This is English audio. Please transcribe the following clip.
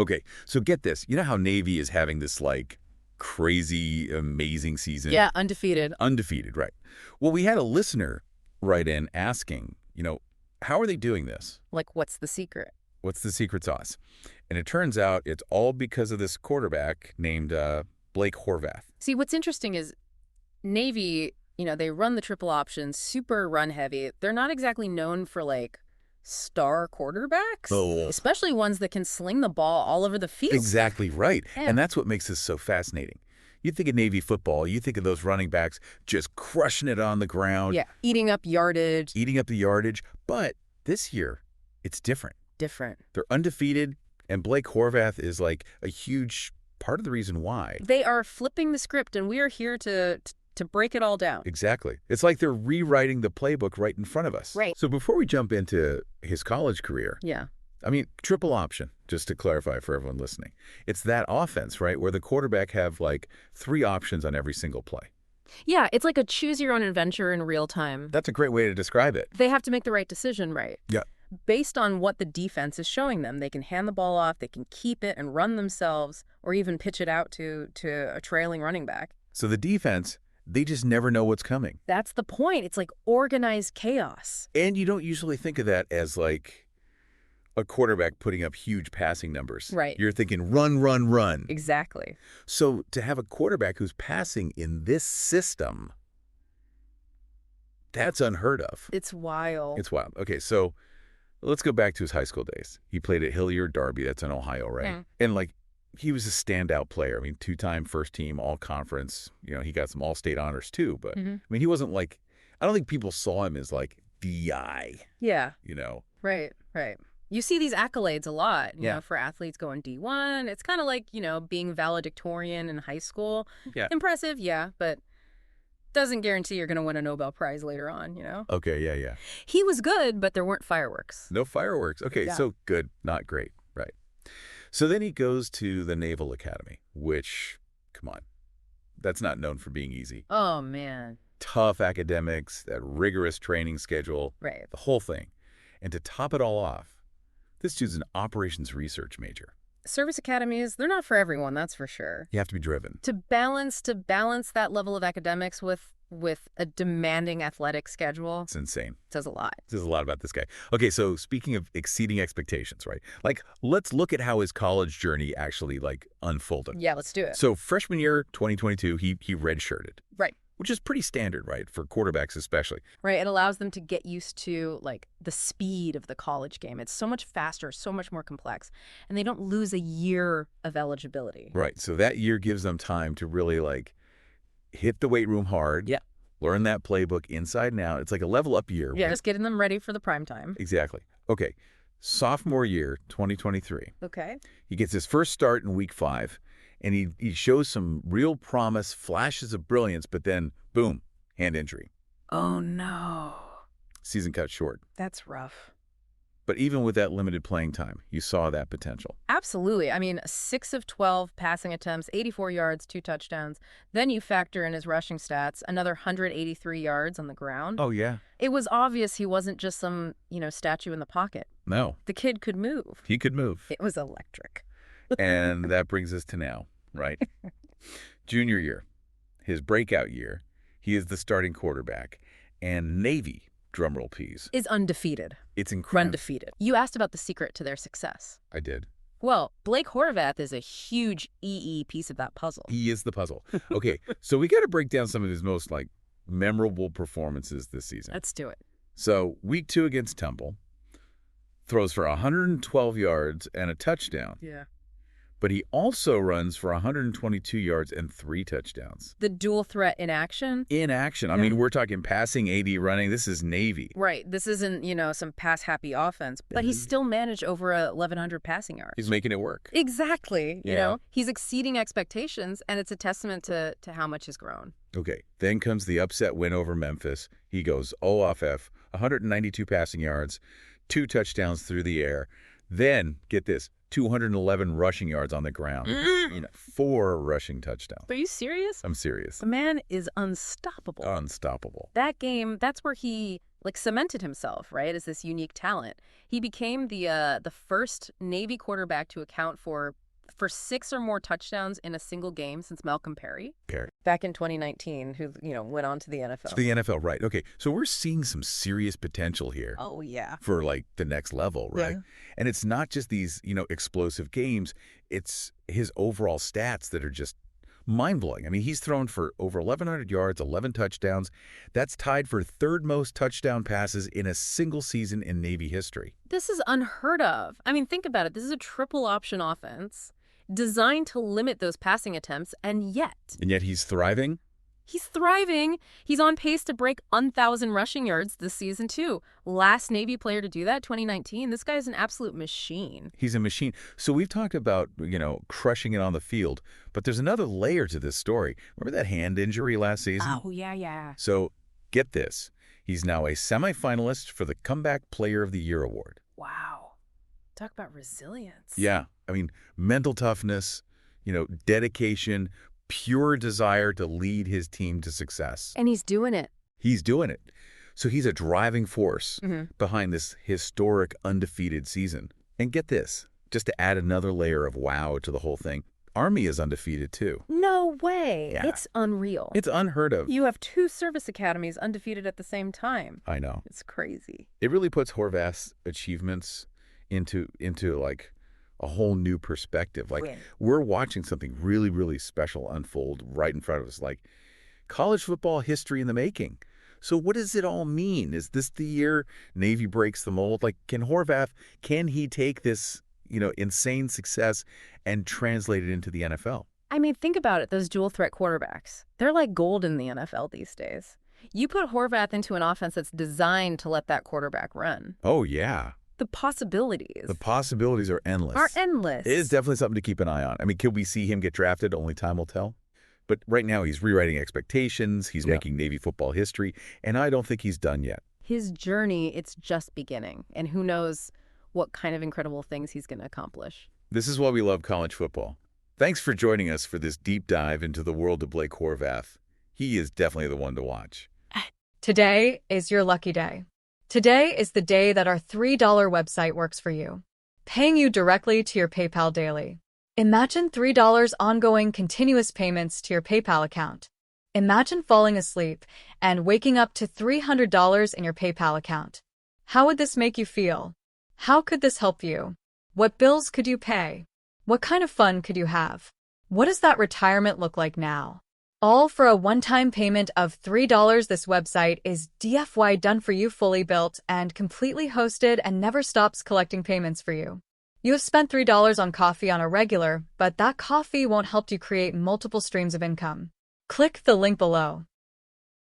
Okay, so get this. You know how Navy is having this, like, crazy, amazing season? Yeah, undefeated. Undefeated, right. Well, we had a listener write in asking, how are they doing this? Like, what's the secret? What's the secret sauce? And it turns out it's all because of this quarterback named Blake Horvath. See, what's interesting is Navy, they run the triple option, super run heavy. They're not exactly known for, like, star quarterbacks, especially ones that can sling the ball all over the field. Exactly right. Yeah. And that's what makes this so fascinating. You think of Navy football, you think of those running backs just crushing it on the ground. Yeah, eating up yardage. Eating up the yardage. But this year, it's different. Different. They're undefeated, and Blake Horvath is like a huge part of the reason why. They are flipping the script, and we are here to break it all down. Exactly. It's like they're rewriting the playbook right in front of us. Right. So before we jump into his college career, Yeah. I mean, triple option, just to clarify for everyone listening. It's that offense, right, where the quarterback have like 3 options on every single play. Yeah, it's like a choose your own adventure in real time. That's a great way to describe it. They have to make the right decision, right? Yeah. Based on what the defense is showing them. They can hand the ball off, they can keep it and run themselves, or even pitch it out to a trailing running back. So the defense, they just never know what's coming. That's the point. It's like organized chaos. And you don't usually think of that as like a quarterback putting up huge passing numbers. Right. You're thinking run, run, run. Exactly. So to have a quarterback who's passing in this system, that's unheard of. It's wild. It's wild. Okay, so let's go back to his high school days. He played at Hilliard Darby. That's in Ohio, right? Mm. And like, he was a standout player. I mean, 2-time first team, all conference. He got some all-state honors too. But I mean, he wasn't like, I don't think people saw him as like the guy. Yeah. Right. You see these accolades a lot, Yeah. for athletes going D1. It's kind of like, being valedictorian in high school. Yeah. Impressive, yeah, but doesn't guarantee you're going to win a Nobel Prize later on, Okay, yeah. He was good, but there weren't fireworks. No fireworks. Okay, Yeah. so good, not great. Right. So then he goes to the Naval Academy, which, come on, that's not known for being easy. Oh, man. Tough academics, that rigorous training schedule, Right. the whole thing. And to top it all off, this dude's an operations research major. Service academies, they're not for everyone, that's for sure. You have to be driven. To balance that level of academics with a demanding athletic schedule It's insane. says a lot. This is a lot about this guy. Okay, so speaking of exceeding expectations, right? Like, let's look at how his college journey actually, like, unfolded. Yeah, let's do it. So freshman year, 2022, he redshirted. Right. Which is pretty standard, right, for quarterbacks especially. Right. It allows them to get used to, like, the speed of the college game. It's so much faster, so much more complex. And they don't lose a year of eligibility. Right. So that year gives them time to really, like, hit the weight room hard. Yeah. Learn that playbook inside and out. It's like a level up year. Yeah, just getting them ready for the prime time. Exactly. Okay. Sophomore year, 2023. Okay. He gets his first start in week 5. And he shows some real promise, flashes of brilliance, but then, boom, hand injury. Oh, no. Season cut short. That's rough. But even with that limited playing time, you saw that potential. Absolutely. I mean, 6 of 12 passing attempts, 84 yards, 2 touchdowns. Then you factor in his rushing stats, another 183 yards on the ground. Oh, yeah. It was obvious he wasn't just some, statue in the pocket. No. The kid could move. He could move. It was electric. And that brings us to now, right? Junior year, his breakout year, he is the starting quarterback. And Navy, drumroll please, Is undefeated. it's incredible. Undefeated. You asked about the secret to their success. I did. Well, Blake Horvath is a huge EE piece of that puzzle. He is the puzzle. Okay, so we got to break down some of his most, like, memorable performances this season. Let's do it. So week 2 against Temple, throws for 112 yards and a touchdown. Yeah. But he also runs for 122 yards and 3 touchdowns. The dual threat in action. In action. I mean, we're talking passing, AD, running. This is Navy. Right. This isn't, some pass-happy offense. But he still managed over 1,100 passing yards. He's making it work. Exactly. You Yeah. know, he's exceeding expectations, and it's a testament to how much has grown. Okay, then comes the upset win over Memphis. He goes 0 off F, 192 passing yards, 2 touchdowns through the air. Then, get this, 211 rushing yards on the ground. 4 rushing touchdowns. Are you serious? I'm serious. The man is unstoppable. Unstoppable. That game, that's where he like cemented himself, right, as this unique talent. He became the first Navy quarterback to account for 6 or more touchdowns in a single game since Malcolm Perry. Back in 2019, who, went on to the NFL. To the NFL, right. Okay, so we're seeing some serious potential here. Oh, yeah. For, like, the next level, right? Yeah. And it's not just these, explosive games. It's his overall stats that are just mind-blowing. I mean, he's thrown for over 1,100 yards, 11 touchdowns. That's tied for third most touchdown passes in a single season in Navy history. This is unheard of. I mean, think about it. This is a triple option offense designed to limit those passing attempts, and yet he's thriving? He's thriving. He's on pace to break 1,000 rushing yards this season, too. Last Navy player to do that, 2019. This guy is an absolute machine. He's a machine. So we've talked about, crushing it on the field, but there's another layer to this story. Remember that hand injury last season? Oh, yeah. So get this. He's now a semifinalist for the Comeback Player of the Year award. Wow. Talk about resilience. Yeah. I mean, mental toughness, dedication, pure desire to lead his team to success. And he's doing it. He's doing it. So he's a driving force behind this historic undefeated season. And get this, just to add another layer of wow to the whole thing, Army is undefeated too. No way. Yeah. It's unreal. It's unheard of. You have 2 service academies undefeated at the same time. I know. It's crazy. It really puts Horvath's achievements into like a whole new perspective. Like, we're watching something really, really special unfold right in front of us, like college football history in the making. So what does it all mean? Is this the year Navy breaks the mold? Like, can he take this, insane success and translate it into the NFL? I mean, think about it. Those dual threat quarterbacks, they're like gold in the NFL these days. You put Horvath into an offense that's designed to let that quarterback run. Oh, yeah. The possibilities. The possibilities are endless. It is definitely something to keep an eye on. I mean, could we see him get drafted? Only time will tell. But right now, he's rewriting expectations. He's making Navy football history. And I don't think he's done yet. His journey, it's just beginning. And who knows what kind of incredible things he's going to accomplish. This is why we love college football. Thanks for joining us for this deep dive into the world of Blake Horvath. He is definitely the one to watch. Today is your lucky day. Today is the day that our $3 website works for you, paying you directly to your PayPal daily. Imagine $3 ongoing continuous payments to your PayPal account. Imagine falling asleep and waking up to $300 in your PayPal account. How would this make you feel? How could this help you? What bills could you pay? What kind of fun could you have? What does that retirement look like now? All for a one-time payment of $3. This website is DFY done for you, fully built and completely hosted, and never stops collecting payments for you. You have spent $3 on coffee on a regular, but that coffee won't help you create multiple streams of income. Click the link below.